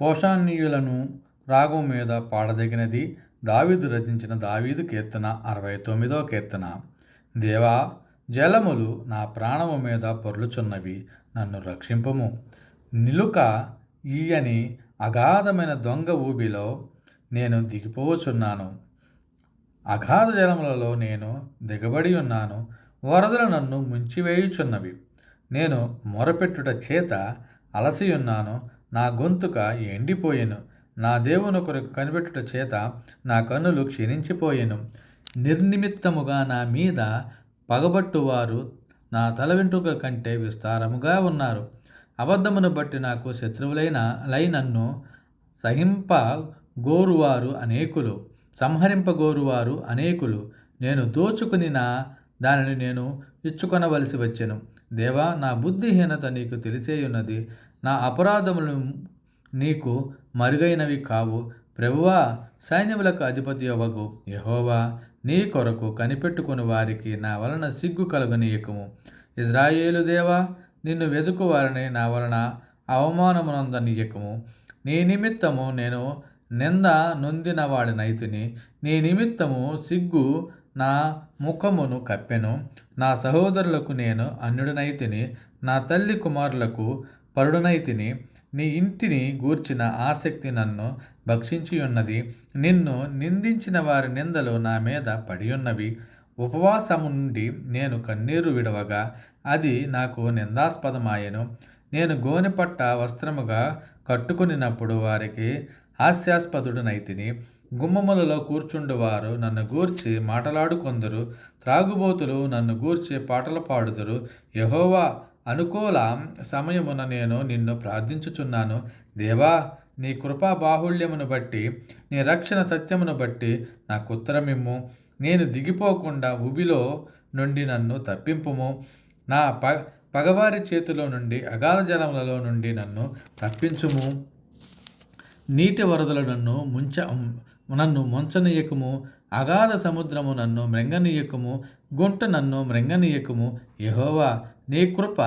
పోషానీయులను రాగం మీద పాడదగినది. దావీదు రచించిన దావీదు కీర్తన 69వ కీర్తన. దేవా, జలములు నా ప్రాణము మీద పొర్లుచున్నవి, నన్ను రక్షింపుము. నిలుక ఈయని అగాధమైన దొంగ ఊబిలో నేను దిగిపోవచున్నాను. అగాధ జలములలో నేను దిగబడి ఉన్నాను. వరదలు నన్ను ముంచివేయుచున్నవి. నేను మొరపెట్టుట చేత అలసియున్నాను. నా గొంతుక ఎండిపోయెను. నా దేవుని కొరకు కనిపెట్టుట చేత నా కన్నులు క్షీణించిపోయెను. నిర్నిమిత్తముగా నా మీద పగబట్టువారు నా తల వెంట్రుక కంటే విస్తారముగా ఉన్నారు. అబద్ధమును బట్టి నాకు శత్రువులైన సంహరింపగోరువారు అనేకులు. నేను దోచుకుని దానిని నేను ఇచ్చుకొనవలసి వచ్చెను. దేవా, నా బుద్ధిహీనత నీకు తెలిసేయున్నది. నా అపరాధములు నీకు మరుగైనవి కావు. ప్రభువా, సైన్యములకు అధిపతి అవ్వగు యెహోవా, నీ కొరకు కనిపెట్టుకుని వారికి నా వలన సిగ్గు కలుగనీయకుము. ఇజ్రాయేలు దేవా, నిన్ను వెదుకువారిని నా వలన అవమానమునందనీయకుము. నీ నిమిత్తము నేను నింద నొందిన వాడినైతిని. నీ నిమిత్తము సిగ్గు నా ముఖమును కప్పెను. నా సహోదరులకు నేను అన్యుడనైతిని. నా తల్లి కుమారులకు పరుడునైతిని. నీ ఇంటిని గూర్చిన ఆసక్తి నన్ను భక్షించి ఉన్నది. నిన్ను నిందించిన వారి నిందలు నా మీద పడియున్నవి. ఉపవాసము నుండి నేను కన్నీరు విడవగా అది నాకు నిందాస్పదమాయెను. నేను గోనెపట్ట వస్త్రముగా కట్టుకునినప్పుడు వారికి హాస్యాస్పదుడనైతిని. గుమ్మములలో కూర్చుండువారు నన్ను గూర్చి మాటలాడుకొందురు. త్రాగుబోతులు నన్ను గూర్చి పాటలు పాడుదురు. యెహోవా, అనుకూల సమయమున నేను నిన్ను ప్రార్థించుచున్నాను. దేవా, నీ కృపా బాహుళ్యమును బట్టి, నీ రక్షణ సత్యమును బట్టి నాకు ఉత్తరమిమ్ము. నేను దిగిపోకుండా ఉబిలో నుండి నన్ను తప్పింపుము. నా పగవారి చేతిలో నుండి, అగాధ జలములలో నుండి నన్ను తప్పించుము. నీటి వరదలు నన్ను ముంచనీయకుము. అగాధ సముద్రము నన్ను మృంగనీయకుము. గుంట నన్ను మృంగనీయకుము. యెహోవా, నీ కృప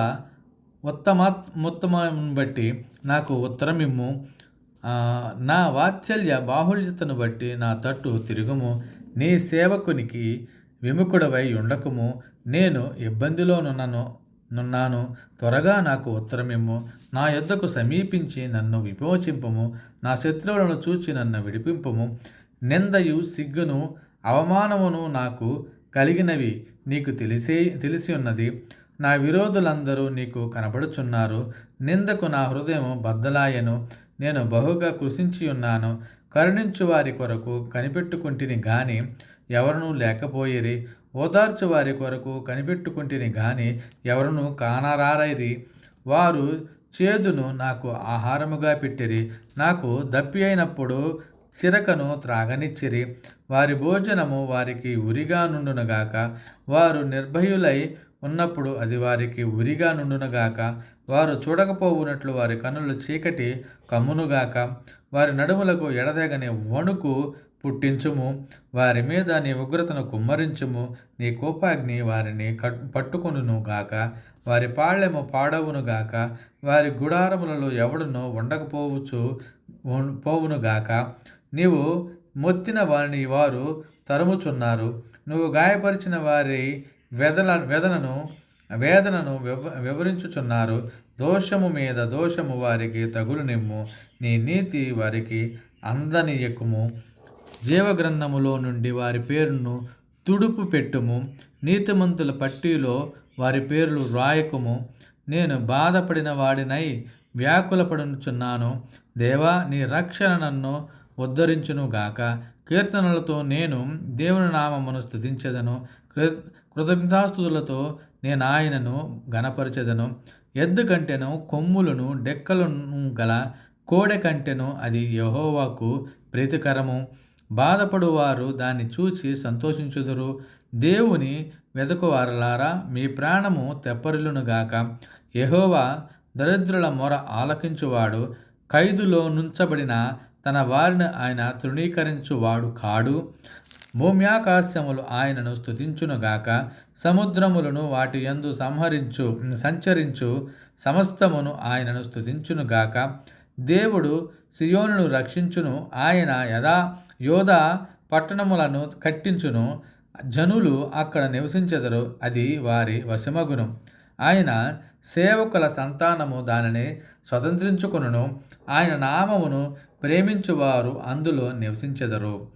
ఉత్తమమును బట్టి నాకు ఉత్తరమిమ్ము. నా వాత్సల్య బాహుళ్యతను బట్టి నా తట్టు తిరుగుము. నీ సేవకునికి విముఖుడవై ఉండకుము. నేను ఇబ్బందిలో నున్నాను. త్వరగా నాకు ఉత్తరమిమ్ము. నా యొద్దకు సమీపించి నన్ను విమోచింపుము. నా శత్రువులను చూచి నన్ను విడిపింపుము. నిందయు సిగ్గును అవమానమును నాకు కలిగినవి నీకు తెలిసి ఉన్నది. నా విరోధులందరూ నీకు కనబడుచున్నారు. నిందకు నా హృదయం బద్దలాయెను. నేను బహుగా కృషించి ఉన్నాను. కరుణించు వారి కొరకు కనిపెట్టుకుంటిని గాని ఎవరునూ లేకపోయిరి. ఓదార్చు వారి కొరకు కనిపెట్టుకుంటిని గాని ఎవరునూ కానరారైరి. వారు చేదును నాకు ఆహారముగా పెట్టిరి. నాకు దప్పి అయినప్పుడు చిరకను త్రాగనిచ్చిరి. వారి భోజనము వారికి ఉరిగా నుండునుగాక. వారు నిర్భయులై ఉన్నప్పుడు అది వారికి ఉరిగా నుండునుగాక. వారు చూడకపోవునట్లు వారి కన్నులు చీకటి కమ్మునుగాక. వారి నడుములకు ఎడతెగని వణుకు పుట్టించుము. వారి మీద నీ ఉగ్రతను కుమ్మరించుము. నీ కోపాగ్ని వారిని పట్టుకొనుగాక. వారి పాళ్యము పాడవునుగాక. వారి గుడారములలో ఎవడునో పోవునుగాక. నీవు మొత్తిన వారిని వారు తరుముచున్నారు. నువ్వు గాయపరిచిన వారి వేదనను వివరించుచున్నారు. దోషము మీద దోషము వారికి తగులునిమ్ము. నీ నీతి వారికి అందనీయకుము. జీవగ్రంథములో నుండి వారి పేరును తుడుపు పెట్టుము. నీతిమంతుల పట్టీలో వారి పేర్లు రాయకుము. నేను బాధపడిన వాడినై వ్యాకులపడుచున్నాను. దేవా, నీ రక్షణ నన్ను ఉద్ధరించునుగాక. కీర్తనలతో నేను దేవుని నామమును స్తుతించెదను. కృతజ్ఞతాస్తుతులతో నేను ఆయనను గణపరచెదను. ఎద్దు కంటెను కొమ్ములను డెక్కలను గల కోడె కంటెను అది యెహోవాకు ప్రీతికరము. బాధపడువారు దాన్ని చూచి సంతోషించుదురు. దేవుని వెదకువారలారా, మీ ప్రాణము తెప్పరిల్లునుగాక. యెహోవా దరిద్రుల మొర ఆలకించువాడు. ఖైదులో నుంచబడిన తన వారిని ఆయన తృణీకరించువాడు కాడు. భూమ్యాకాశములు ఆయనను స్తుతించునుగాక. సముద్రములను వాటి యందు సంచరించు సమస్తమును ఆయనను స్తుతించునుగాక. దేవుడు సియోనును రక్షించును. ఆయన యోధా పట్టణములను కట్టించును. జనులు అక్కడ నివసించెదరు. అది వారి వశమగును. ఆయన సేవకుల సంతానము దానిని స్వతంత్రించుకొనును. ఆయన నామమును ప్రేమించువారు అందులో నివసించెదరు.